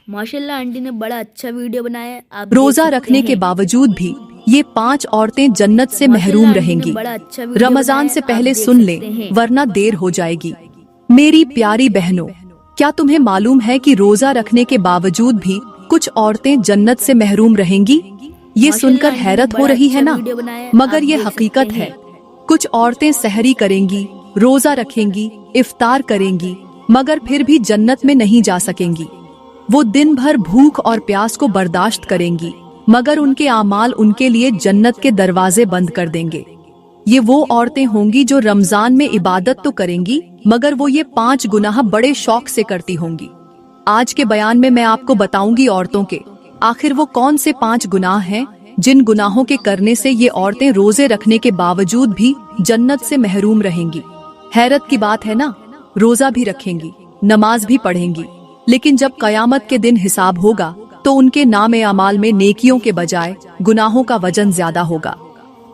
माशाल्लाह आंटी ने बड़ा अच्छा वीडियो बनाया है। आप रोजा रखने के बावजूद भी ये 5 औरतें जन्नत से महरूम रहेंगी। रमजान से पहले सुन लें, वरना देर हो जाएगी। मेरी प्यारी बहनों, क्या तुम्हें मालूम है कि रोजा रखने के बावजूद भी कुछ औरतें जन्नत से महरूम रहेंगी? ये सुनकर हैरत हो रही है ना, मगर ये हकीकत है। कुछ औरतें सहरी करेंगी, रोजा रखेंगी, इफ्तार करेंगी, मगर फिर भी जन्नत में नहीं जा सकेंगी। वो दिन भर भूख और प्यास को बर्दाश्त करेंगी, मगर उनके आमाल उनके लिए जन्नत के दरवाजे बंद कर देंगे। ये वो औरतें होंगी जो रमजान में इबादत तो करेंगी, मगर वो ये 5 गुनाह बड़े शौक से करती होंगी। आज के बयान में मैं आपको बताऊंगी औरतों के आखिर वो कौन से 5 गुनाह हैं जिन गुनाहों के करने से ये औरतें रोजे रखने के बावजूद भी जन्नत से महरूम रहेंगी। हैरत की बात है ना, रोजा भी रखेंगी, नमाज भी पढ़ेंगी, लेकिन जब कयामत के दिन हिसाब होगा तो उनके नाम अमाल में नेकियों के बजाय गुनाहों का वजन ज्यादा होगा।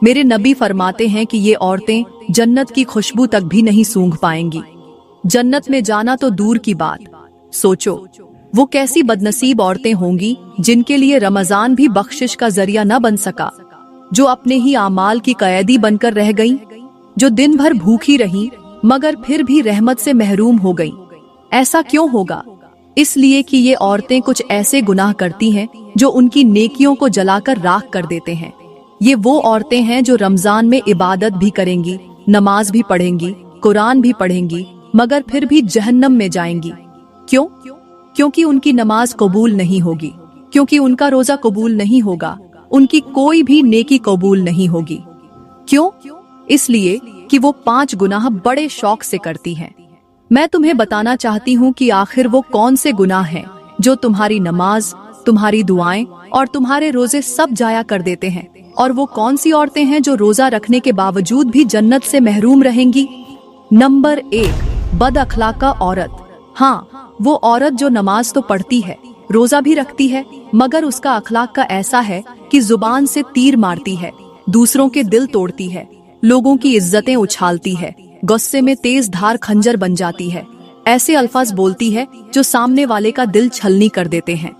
मेरे नबी फरमाते हैं कि ये औरतें जन्नत की खुशबू तक भी नहीं सूंघ पाएंगी। जन्नत में जाना तो दूर की बात, सोचो वो कैसी बदनसीब औरतें होंगी जिनके लिए रमजान भी बख्शिश का जरिया न बन सका, जो अपने ही आमाल की कैदी बनकर रह गईं, जो दिन भर भूखी रहीं मगर फिर भी रहमत से महरूम हो गईं। ऐसा क्यों होगा? इसलिए कि ये औरतें कुछ ऐसे गुनाह करती हैं जो उनकी नेकियों को जलाकर राख कर देते हैं। ये वो औरतें हैं जो रमजान में इबादत भी करेंगी, नमाज भी पढ़ेंगी, कुरान भी पढ़ेंगी, मगर फिर भी जहन्नम में जाएंगी। क्यों? क्योंकि उनकी नमाज कबूल नहीं होगी, क्योंकि उनका रोजा कबूल नहीं होगा, उनकी कोई भी नेकी कबूल नहीं होगी। क्यों? इसलिए कि वो 5 गुनाह बड़े शौक से करती हैं। मैं तुम्हें बताना चाहती हूँ कि आखिर वो कौन से गुनाह हैं जो तुम्हारी नमाज, तुम्हारी दुआएं और तुम्हारे रोजे सब जाया कर देते हैं, और वो कौन सी औरतें हैं जो रोजा रखने के बावजूद भी जन्नत से महरूम रहेंगी। नंबर 1, बद अखलाका औरत। हाँ, वो औरत जो नमाज तो पढ़ती है, रोजा भी रखती है, मगर उसका अखलाक का ऐसा है कि जुबान से तीर मारती है, दूसरों के दिल तोड़ती है, लोगों की इज्जतें उछालती है, गुस्से में तेज धार खंजर बन जाती है, ऐसे अल्फाज बोलती है जो सामने वाले का दिल छलनी कर देते हैं।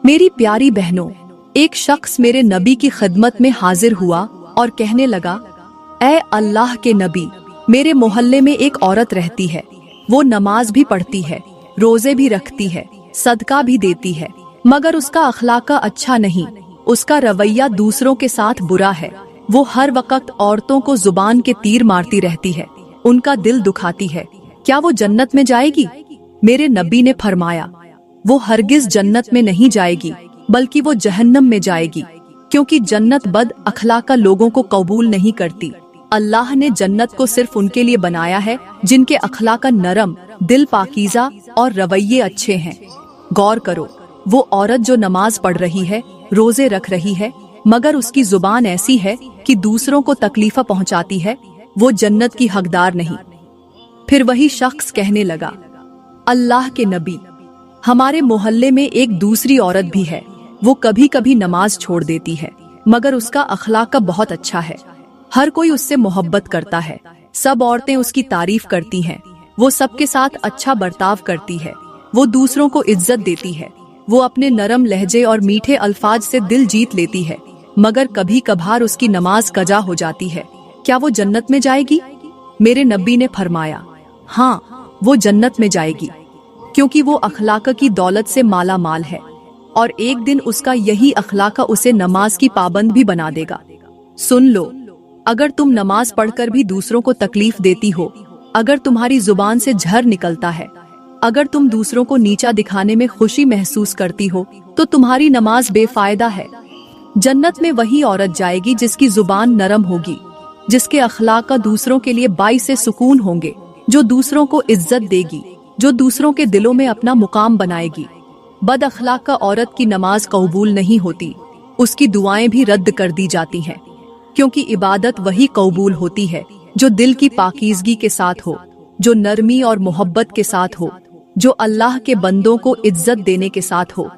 मेरी प्यारी बहनों, एक शख्स मेरे नबी की खिदमत में हाजिर हुआ और कहने लगा, ऐ अल्लाह के नबी, मेरे मोहल्ले में एक औरत रहती है, वो नमाज भी पढ़ती है, रोजे भी रखती है, सदका भी देती है, मगर उसका अखलाका अच्छा नहीं, उसका रवैया दूसरों के साथ बुरा है, वो हर वक्त औरतों को जुबान के तीर मारती रहती है, उनका दिल दुखाती है, क्या वो जन्नत में जाएगी? मेरे नबी ने फरमाया, वो हरगिज जन्नत में नहीं जाएगी, बल्कि वो जहन्नम में जाएगी, क्योंकि जन्नत बद अखलाका लोगों को कबूल नहीं करती। अल्लाह ने जन्नत को सिर्फ उनके लिए बनाया है जिनके अखलाका नरम, दिल पाकीज़ा और रवैये अच्छे हैं। गौर करो, वो औरत जो नमाज पढ़ रही है, रोजे रख रही है, मगर उसकी जुबान ऐसी है कि दूसरों को तकलीफा पहुंचाती है, वो जन्नत की हकदार नहीं। फिर वही शख्स कहने लगा, अल्लाह के नबी, हमारे मोहल्ले में एक दूसरी औरत भी है, वो कभी कभी नमाज छोड़ देती है, मगर उसका अखलाक बहुत अच्छा है, हर कोई उससे मोहब्बत करता है, सब औरतें उसकी तारीफ करती हैं, वो सबके साथ अच्छा बर्ताव करती है, वो दूसरों को इज्जत देती है, वो अपने नरम लहजे और मीठे अल्फाज से दिल जीत लेती है, मगर कभी कभार उसकी नमाज कजा हो जाती है, क्या वो जन्नत में जाएगी? मेरे नबी ने फरमाया, हाँ, वो जन्नत में जाएगी, क्योंकि वो अखलाक की दौलत से माला माल है, और एक दिन उसका यही अखलाक उसे नमाज की पाबंद भी बना देगा। सुन लो, अगर तुम नमाज पढ़कर भी दूसरों को तकलीफ देती हो, अगर तुम्हारी जुबान से झर निकलता है, अगर तुम दूसरों को नीचा दिखाने में खुशी महसूस करती हो, तो तुम्हारी नमाज बेफायदा है। जन्नत में वही औरत जाएगी जिसकी जुबान नरम होगी, जिसके अखलाक दूसरों के लिए बाइस से सुकून होंगे, जो दूसरों को इज्जत देगी, जो दूसरों के दिलों में अपना मुकाम बनाएगी। बद अखलाक औरत की नमाज कबूल नहीं होती, उसकी दुआएं भी रद्द कर दी जाती हैं, क्योंकि इबादत वही कबूल होती है जो दिल की पाकीज़गी के साथ हो, जो नरमी और मोहब्बत के साथ हो, जो अल्लाह के बंदों को इज्जत देने के साथ हो।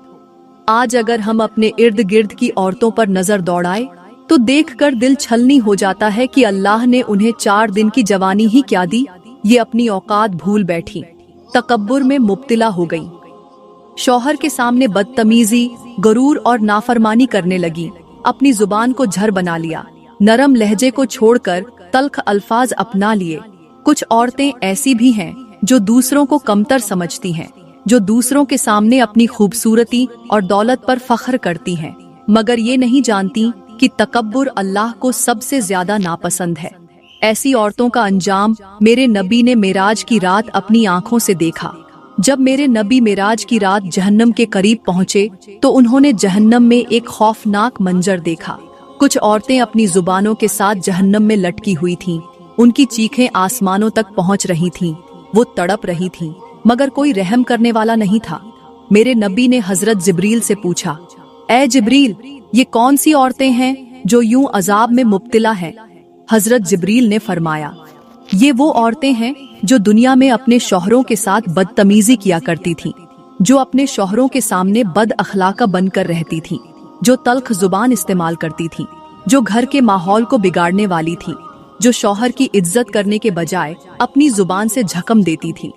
आज अगर हम अपने इर्द गिर्द की औरतों पर नजर दौड़ाए तो देखकर दिल छलनी हो जाता है कि अल्लाह ने उन्हें 4 दिन की जवानी ही क्या दी, ये अपनी औकात भूल बैठी, तकब्बुर में मुब्तिला हो गई। शौहर के सामने बदतमीजी, गरूर और नाफरमानी करने लगी। अपनी जुबान को झर बना लिया, नरम लहजे को छोड़कर तल्ख अल्फाज अपना लिए। कुछ औरतें ऐसी भी हैं जो दूसरों को कमतर समझती हैं, जो दूसरों के सामने अपनी खूबसूरती और दौलत पर फख्र करती हैं, मगर ये नहीं जानती कि तकब्बुर अल्लाह को सबसे ज्यादा नापसंद है। ऐसी औरतों का अंजाम मेरे नबी ने मेराज की रात अपनी आंखों से देखा। जब मेरे नबी मेराज की रात जहन्नम के करीब पहुँचे तो उन्होंने जहन्नम में एक खौफनाक मंजर देखा। कुछ औरतें अपनी जुबानों के साथ जहन्नम में लटकी हुई थीं। उनकी चीखें आसमानों तक पहुँच रही थीं। वो तड़प रही थीं, मगर कोई रहम करने वाला नहीं था। मेरे नबी ने हजरत जिब्रील से पूछा, ए जिब्रील, ये कौन सी औरतें हैं जो यूं अजाब में मुब्तला हैं? हजरत जिब्रील ने फरमाया, ये वो औरतें हैं जो दुनिया में अपने शौहरों के साथ बदतमीजी किया करती थीं, जो अपने शौहरों के सामने बद अखलाका बनकर रहती थीं, जो तल्ख जुबान इस्तेमाल करती थीं, जो घर के माहौल को बिगाड़ने वाली थीं, जो शौहर की इज्जत करने के बजाय अपनी जुबान से झकम देती थीं।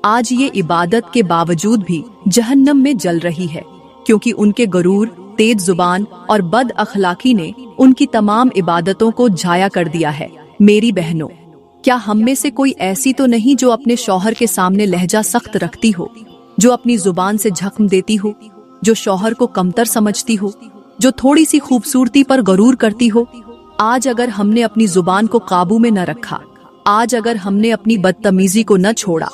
आज ये इबादत के बावजूद भी जहन्नम में जल रही है, क्योंकि उनके गरूर, तेज जुबान और बद अखलाकी ने उनकी तमाम इबादतों को झाया कर दिया है। मेरी बहनों, क्या हम में से कोई ऐसी तो नहीं जो अपने शौहर के सामने लहजा सख्त रखती हो, जो अपनी जुबान से झकम देती हो, जो शौहर को कमतर समझती हो, जो थोड़ी सी खूबसूरती पर गरूर करती हो? आज अगर हमने अपनी जुबान को काबू में न रखा, आज अगर हमने अपनी बदतमीजी को न छोड़ा,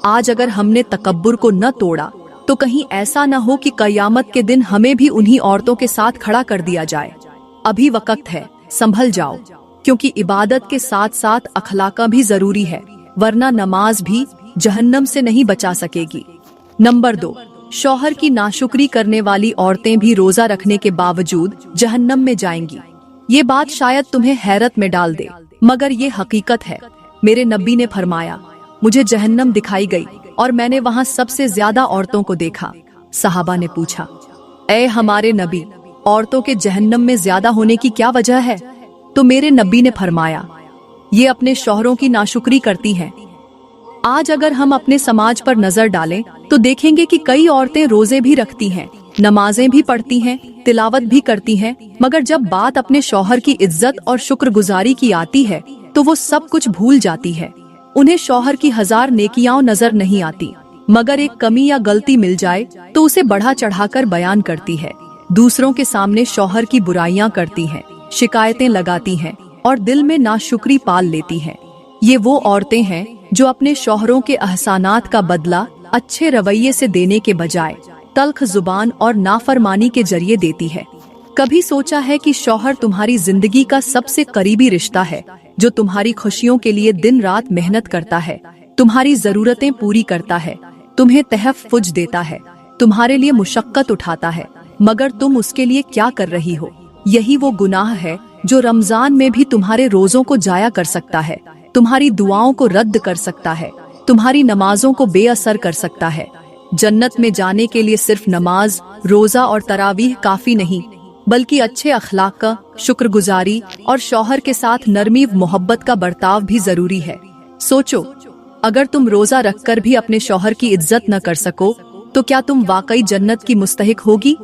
आज अगर हमने तकब्बुर को न तोड़ा, तो कहीं ऐसा न हो कि कयामत के दिन हमें भी उन्हीं औरतों के साथ खड़ा कर दिया जाए। अभी वक्त है, संभल जाओ, क्योंकि इबादत के साथ साथ अखलाका भी जरूरी है, वरना नमाज भी जहन्नम से नहीं बचा सकेगी। नंबर 2, शौहर की नाशुक्री करने वाली औरतें भी रोजा रखने के बावजूद जहन्नम में जाएंगी। ये बात शायद तुम्हें हैरत में डाल दे, मगर ये हकीकत है। मेरे नबी ने फरमाया, मुझे जहन्नम दिखाई गई और मैंने वहाँ सबसे ज्यादा औरतों को देखा। सहाबा ने पूछा, ए हमारे नबी, औरतों के जहन्नम में ज्यादा होने की क्या वजह है? तो मेरे नबी ने फरमाया, ये अपने शौहरों की नाशुक्री करती हैं। आज अगर हम अपने समाज पर नजर डालें तो देखेंगे कि कई औरतें रोजे भी रखती हैं, नमाजें भी पढ़ती हैं, तिलावत भी करती हैं, मगर जब बात अपने शौहर की इज्जत और शुक्रगुजारी की आती है तो वो सब कुछ भूल जाती है। उन्हें शौहर की 1000 नेकियां नजर नहीं आती, मगर एक कमी या गलती मिल जाए तो उसे बढ़ा चढ़ाकर बयान करती है। दूसरों के सामने शौहर की बुराइयां करती हैं, शिकायतें लगाती हैं और दिल में नाशुक्री पाल लेती हैं। ये वो औरतें हैं जो अपने शौहरों के एहसानात का बदला अच्छे रवैये से देने के बजाय तल्ख जुबान और नाफरमानी के जरिए देती है। कभी सोचा है कि शौहर तुम्हारी जिंदगी का सबसे करीबी रिश्ता है, जो तुम्हारी खुशियों के लिए दिन रात मेहनत करता है, तुम्हारी जरूरतें पूरी करता है, तुम्हें तहफ़्फ़ुज़ देता है, तुम्हारे लिए मुशक्कत उठाता है, मगर तुम उसके लिए क्या कर रही हो? यही वो गुनाह है जो रमजान में भी तुम्हारे रोजों को जाया कर सकता है, तुम्हारी दुआओं को रद्द कर सकता है, तुम्हारी नमाजों को बेअसर कर सकता है। जन्नत में जाने के लिए सिर्फ नमाज, रोजा और तरावीह काफी नहीं, बल्कि अच्छे अखलाक का, शुक्रगुजारी और शौहर के साथ नरमी मोहब्बत का बर्ताव भी जरूरी है। सोचो, अगर तुम रोजा रखकर भी अपने शौहर की इज्जत न कर सको तो क्या तुम वाकई जन्नत की मुस्तहिक होगी?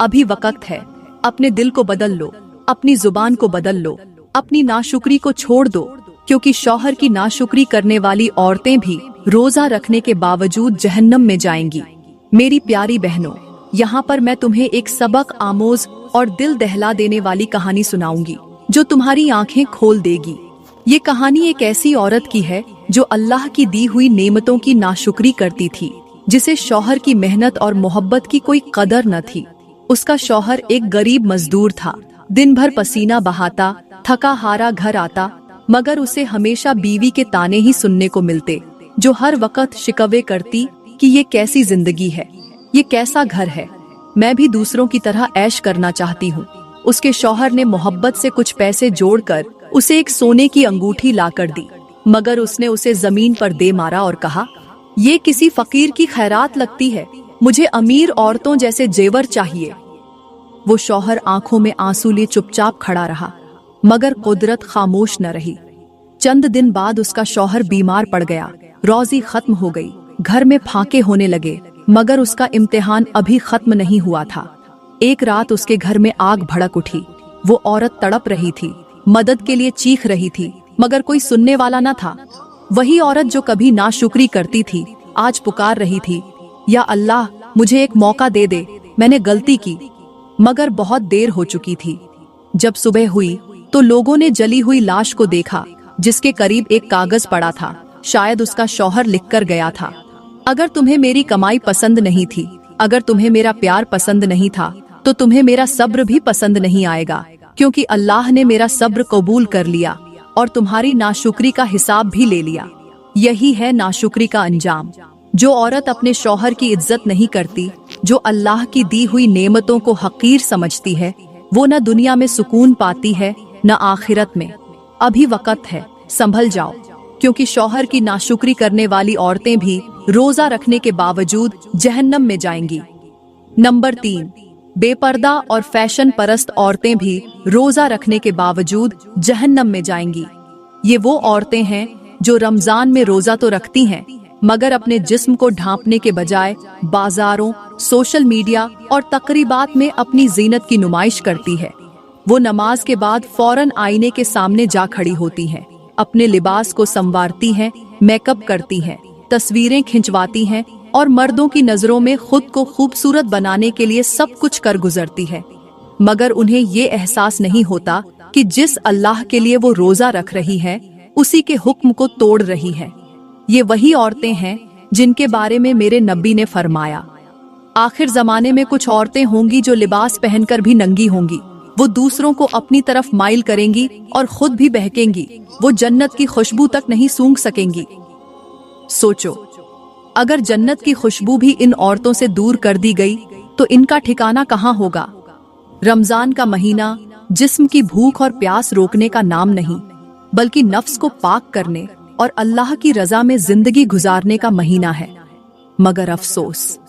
अभी वक्त है, अपने दिल को बदल लो, अपनी जुबान को बदल लो, अपनी नाशुक्री को छोड़ दो, क्योंकि शौहर की नाशुक्री करने वाली औरतें भी रोजा रखने के बावजूद जहन्नम में जाएंगी। मेरी प्यारी बहनों, यहाँ पर मैं तुम्हें एक सबक आमोज और दिल दहला देने वाली कहानी सुनाऊंगी जो तुम्हारी आंखें खोल देगी। ये कहानी एक ऐसी औरत की है जो अल्लाह की दी हुई नेमतों की नाशुक्री करती थी, जिसे शौहर की मेहनत और मोहब्बत की कोई कदर न थी। उसका शौहर एक गरीब मजदूर था, दिन भर पसीना बहाता, थका हारा घर आता, मगर उसे हमेशा बीवी के ताने ही सुनने को मिलते, जो हर वक्त शिकवे करती कि ये कैसी जिंदगी है, ये कैसा घर है, मैं भी दूसरों की तरह ऐश करना चाहती हूँ। उसके शौहर ने मोहब्बत से कुछ पैसे जोड़कर उसे एक सोने की अंगूठी लाकर दी, मगर उसने उसे जमीन पर दे मारा और कहा, ये किसी फकीर की खैरात लगती है, मुझे अमीर औरतों जैसे जेवर चाहिए। वो शौहर आंखों में आंसू लिए चुपचाप खड़ा रहा, मगर कुदरत खामोश न रही। चंद दिन बाद उसका शौहर बीमार पड़ गया, रोजी खत्म हो गई, घर में फाके होने लगे, मगर उसका इम्तिहान अभी खत्म नहीं हुआ था। एक रात उसके घर में आग भड़क उठी। वो औरत तड़प रही थी, मदद के लिए चीख रही थी, मगर कोई सुनने वाला न था। वही औरत जो कभी नाशुक्री करती थी, आज पुकार रही थी, या अल्लाह मुझे एक मौका दे दे, मैंने गलती की। मगर बहुत देर हो चुकी थी। जब सुबह हुई तो लोगों ने जली हुई लाश को देखा, जिसके करीब एक कागज पड़ा था। शायद उसका शौहर लिखकर गया था, अगर तुम्हें मेरी कमाई पसंद नहीं थी, अगर तुम्हें मेरा प्यार पसंद नहीं था, तो तुम्हें मेरा सब्र भी पसंद नहीं आएगा, क्योंकि अल्लाह ने मेरा सब्र कबूल कर लिया और तुम्हारी नाशुक्री का हिसाब भी ले लिया। यही है नाशुक्री का अंजाम। जो औरत अपने शौहर की इज्जत नहीं करती, जो अल्लाह की दी हुई नेमतों को हकीर समझती है, वो न दुनिया में सुकून पाती है न आखिरत में। अभी वक्त है, संभल जाओ, क्योंकि शौहर की नाशुक्री करने वाली औरतें भी रोजा रखने के बावजूद जहन्नम में जाएंगी। नंबर 3, बेपर्दा और फैशन परस्त औरतें भी रोजा रखने के बावजूद जहन्नम में जाएंगी। ये वो औरतें हैं जो रमजान में रोजा तो रखती हैं, मगर अपने जिस्म को ढांपने के बजाय बाजारों, सोशल मीडिया और तकरीबात में अपनी जीनत की नुमाइश करती है। वो नमाज के बाद फौरन आईने के सामने जा खड़ी होती हैं, अपने लिबास को संवारती हैं, मेकअप करती हैं, तस्वीरें खिंचवाती हैं और मर्दों की नजरों में खुद को खूबसूरत बनाने के लिए सब कुछ कर गुजरती है। मगर उन्हें ये एहसास नहीं होता कि जिस अल्लाह के लिए वो रोजा रख रही है, उसी के हुक्म को तोड़ रही है। ये वही औरतें हैं जिनके बारे में मेरे नबी ने फरमाया, आखिर जमाने में कुछ औरतें होंगी जो लिबास पहनकर भी नंगी होंगी। वो दूसरों को अपनी तरफ माइल करेंगी और खुद भी बहकेंगी। वो जन्नत की खुशबू तक नहीं सूंघ सकेंगी। सोचो, अगर जन्नत की खुशबू भी इन औरतों से दूर कर दी गई तो इनका ठिकाना कहाँ होगा। रमजान का महीना जिस्म की भूख और प्यास रोकने का नाम नहीं, बल्कि नफ्स को पाक करने और अल्लाह की रजा में जिंदगी गुजारने का महीना है। मगर अफसोस,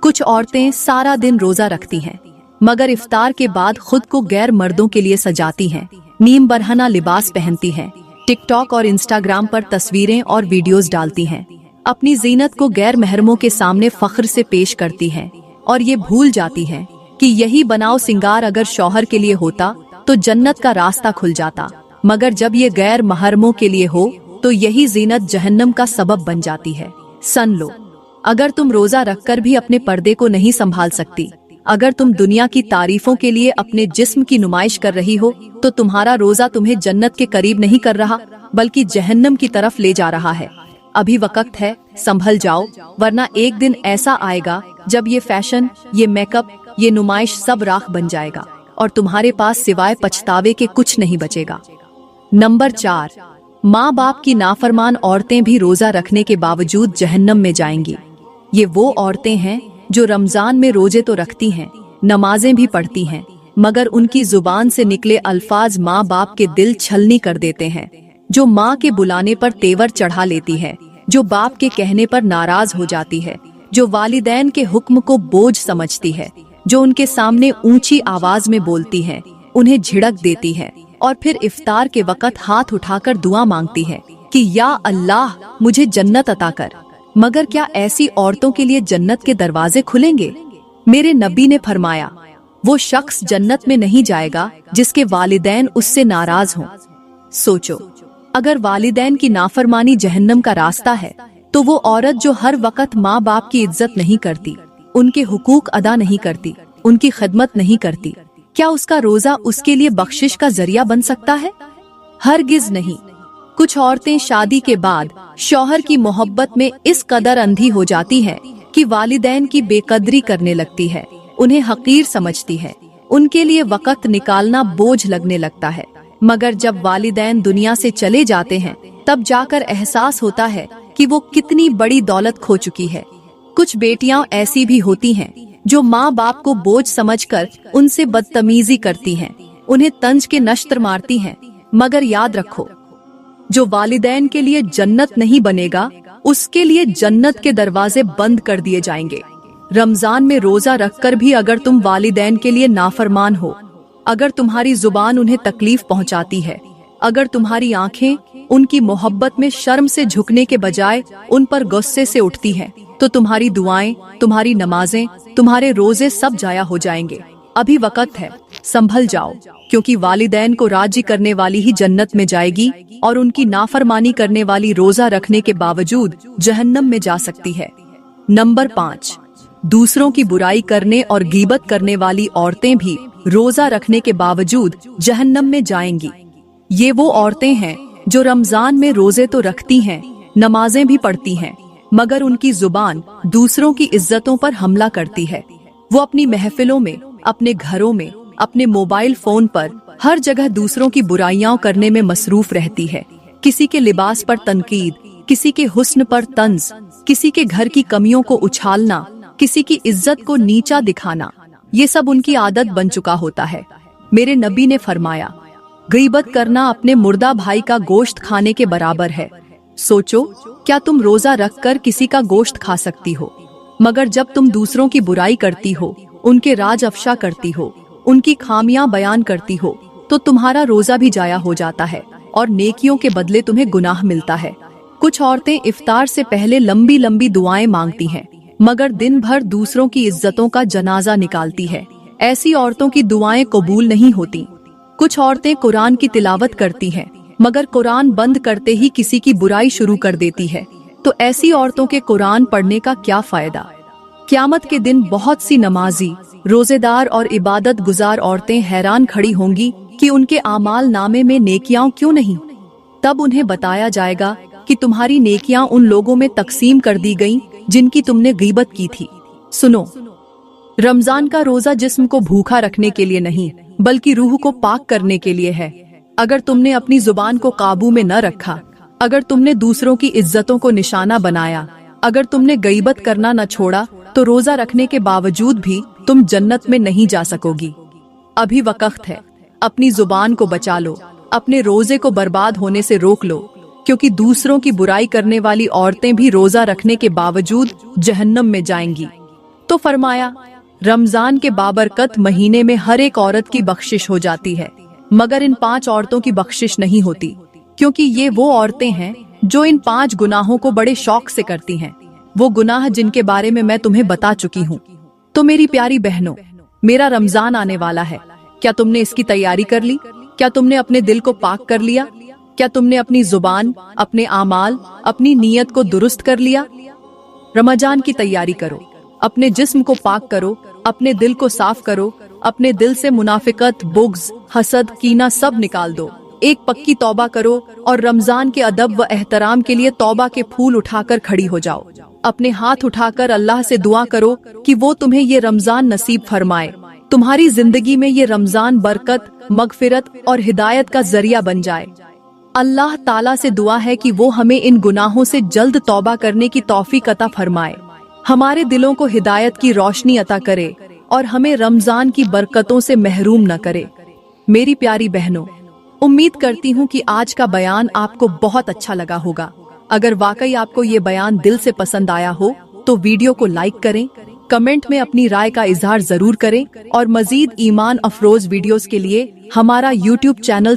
कुछ औरतें सारा दिन रोजा रखती हैं, मगर इफ्तार के बाद खुद को गैर मर्दों के लिए सजाती हैं, नीम बरहना लिबास पहनती हैं, टिकटॉक और इंस्टाग्राम पर तस्वीरें और वीडियोस डालती हैं, अपनी जीनत को गैर महरमों के सामने फख्र से पेश करती हैं और ये भूल जाती हैं कि यही बनाव सिंगार अगर शौहर के लिए होता तो जन्नत का रास्ता खुल जाता, मगर जब ये गैर महरमों के लिए हो तो यही जीनत जहन्नम का सबब बन जाती है। सुन लो, अगर तुम रोजा रखकर भी अपने पर्दे को नहीं संभाल सकती, अगर तुम दुनिया की तारीफों के लिए अपने जिस्म की नुमाइश कर रही हो, तो तुम्हारा रोजा तुम्हें जन्नत के करीब नहीं कर रहा, बल्कि जहन्नम की तरफ ले जा रहा है। अभी वक्त है, संभल जाओ, वरना एक दिन ऐसा आएगा जब ये फैशन, ये मेकअप, ये नुमाइश सब राख बन जाएगा और तुम्हारे पास सिवाय पछतावे के कुछ नहीं बचेगा। नंबर 4, माँ बाप की नाफरमान औरतें भी रोजा रखने के बावजूद जहन्नम में जाएंगी। ये वो औरतें हैं जो रमजान में रोजे तो रखती हैं, नमाजें भी पढ़ती हैं, मगर उनकी जुबान से निकले अल्फाज माँ बाप के दिल छलनी कर देते हैं। जो माँ के बुलाने पर तेवर चढ़ा लेती है, जो बाप के कहने पर नाराज हो जाती है, जो वालिदैन के हुक्म को बोझ समझती है, जो उनके सामने ऊंची आवाज में बोलती है, उन्हें झिड़क देती है और फिर इफ्तार के वक्त हाथ उठाकर दुआ मांगती है कि या अल्लाह मुझे जन्नत अता कर। मगर क्या ऐसी औरतों के लिए जन्नत के दरवाजे खुलेंगे? मेरे नबी ने फरमाया, वो शख्स जन्नत में नहीं जाएगा जिसके वालिदैन उससे नाराज हों। सोचो, अगर वालिदैन की नाफरमानी जहन्नम का रास्ता है, तो वो औरत जो हर वक्त माँ बाप की इज्जत नहीं करती, उनके हुकूक अदा नहीं करती, उनकी खिदमत नहीं करती, क्या उसका रोजा उसके लिए बख्शिश का जरिया बन सकता है? हरगिज नहीं। कुछ औरतें शादी के बाद शौहर की मोहब्बत में इस कदर अंधी हो जाती हैं कि वालिदैन की बेकदरी करने लगती है, उन्हें हकीर समझती है, उनके लिए वक्त निकालना बोझ लगने लगता है। मगर जब वालिदैन दुनिया से चले जाते हैं, तब जाकर एहसास होता है कि वो कितनी बड़ी दौलत खो चुकी है। कुछ बेटियां ऐसी भी होती हैं जो माँ बाप को बोझ समझकर उनसे बदतमीजी करती हैं, उन्हें तंज के नश्तर मारती हैं। मगर याद रखो, जो वालिदैन के लिए जन्नत नहीं बनेगा, उसके लिए जन्नत के दरवाजे बंद कर दिए जाएंगे। रमजान में रोजा रखकर भी अगर तुम वालिदैन के लिए नाफरमान हो, अगर तुम्हारी जुबान उन्हें तकलीफ पहुंचाती है, अगर तुम्हारी आंखें उनकी मोहब्बत में शर्म से झुकने के बजाय उन पर गुस्से से उठती हैं, तो तुम्हारी दुआएं, तुम्हारी नमाजें, तुम्हारे रोजे सब जाया हो जाएंगे। अभी वक्त है, संभल जाओ, क्योंकि वालिदैन को राजी करने वाली ही जन्नत में जाएगी और उनकी नाफरमानी करने वाली रोजा रखने के बावजूद जहन्नम में जा सकती है। नंबर 5, दूसरों की बुराई करने और गीबत करने वाली औरतें भी रोजा रखने के बावजूद जहन्नम में जाएंगी। ये वो औरतें हैं जो रमजान में रोजे तो रखती हैं, नमाजें भी पढ़ती हैं, मगर उनकी जुबान दूसरों की इज्जतों पर हमला करती है। वो अपनी महफिलों में, अपने घरों में, अपने मोबाइल फोन पर हर जगह दूसरों की बुराइयां करने में मसरूफ रहती है। किसी के लिबास पर तनकीद, किसी के हुस्न पर तंज, किसी के घर की कमियों को उछालना, किसी की इज्जत को नीचा दिखाना, ये सब उनकी आदत बन चुका होता है। मेरे नबी ने फरमाया, गीबत करना अपने मुर्दा भाई का गोश्त खाने के बराबर है। सोचो, क्या तुम रोजा रख कर किसी का गोश्त खा सकती हो? मगर जब तुम दूसरों की बुराई करती हो, उनके राज अफशा करती हो, उनकी खामियां बयान करती हो, तो तुम्हारा रोजा भी जाया हो जाता है और नेकियों के बदले तुम्हें गुनाह मिलता है। कुछ औरतें इफ्तार से पहले लंबी लंबी दुआएं मांगती हैं, मगर दिन भर दूसरों की इज्जतों का जनाजा निकालती है। ऐसी औरतों की दुआएं कबूल नहीं होती। कुछ औरतें कुरान की तिलावत करती हैं, मगर कुरान बंद करते ही किसी की बुराई शुरू कर देती है। तो ऐसी औरतों के कुरान पढ़ने का क्या फायदा? क़यामत के दिन बहुत सी नमाजी, रोजेदार और इबादत गुजार औरतें हैरान खड़ी होंगी कि उनके आमाल नामे में नेकियां क्यों नहीं। तब उन्हें बताया जाएगा कि तुम्हारी नेकियां उन लोगों में तकसीम कर दी गईं जिनकी तुमने गीबत की थी। सुनो, रमजान का रोजा जिस्म को भूखा रखने के लिए नहीं, बल्कि रूह को पाक करने के लिए है। अगर तुमने अपनी जुबान को काबू में न रखा, अगर तुमने दूसरों की इज्जतों को निशाना बनाया, अगर तुमने गीबत करना न छोड़ा, तो रोजा रखने के बावजूद भी तुम जन्नत में नहीं जा सकोगी। अभी वक्त है, अपनी जुबान को बचा लो, अपने रोजे को बर्बाद होने से रोक लो, क्योंकि दूसरों की बुराई करने वाली औरतें भी रोजा रखने के बावजूद जहन्नम में जाएंगी। तो फरमाया, रमजान के बाबरकत महीने में हर एक औरत की बख्शिश हो जाती है, मगर इन 5 औरतों की बख्शिश नहीं होती, क्योंकि ये वो औरतें हैं जो इन 5 गुनाहों को बड़े शौक से करती हैं। वो गुनाह जिनके बारे में मैं तुम्हें बता चुकी हूँ। तो मेरी प्यारी बहनों, मेरा रमजान आने वाला है। क्या तुमने इसकी तैयारी कर ली? क्या तुमने अपने दिल को पाक कर लिया? क्या तुमने अपनी जुबान, अपने आमाल, अपनी नीयत को दुरुस्त कर लिया? रमजान की तैयारी करो, अपने जिस्म को पाक करो, अपने दिल को साफ करो, अपने दिल से मुनाफिकत, बुग़्ज़, हसद, कीना सब निकाल दो। एक पक्की तौबा करो और रमजान के अदब व एहतराम के लिए तौबा के फूल उठाकर खड़ी हो जाओ। अपने हाथ उठाकर अल्लाह से दुआ करो कि वो तुम्हें ये रमजान नसीब फरमाए। तुम्हारी जिंदगी में ये रमजान बरकत, मगफिरत और हिदायत का जरिया बन जाए। अल्लाह ताला से दुआ है कि वो हमें इन गुनाहों से जल्द तौबा करने की तौफीक अता फरमाए, हमारे दिलों को हिदायत की रोशनी अता करे और हमें रमजान की बरकतों से महरूम न करे। मेरी प्यारी बहनों, उम्मीद करती हूँ कि आज का बयान आपको बहुत अच्छा लगा होगा। अगर वाकई आपको ये बयान दिल से पसंद आया हो तो वीडियो को लाइक करें, कमेंट में अपनी राय का इजहार जरूर करें और मजीद ईमान अफरोज वीडियोस के लिए हमारा YouTube चैनल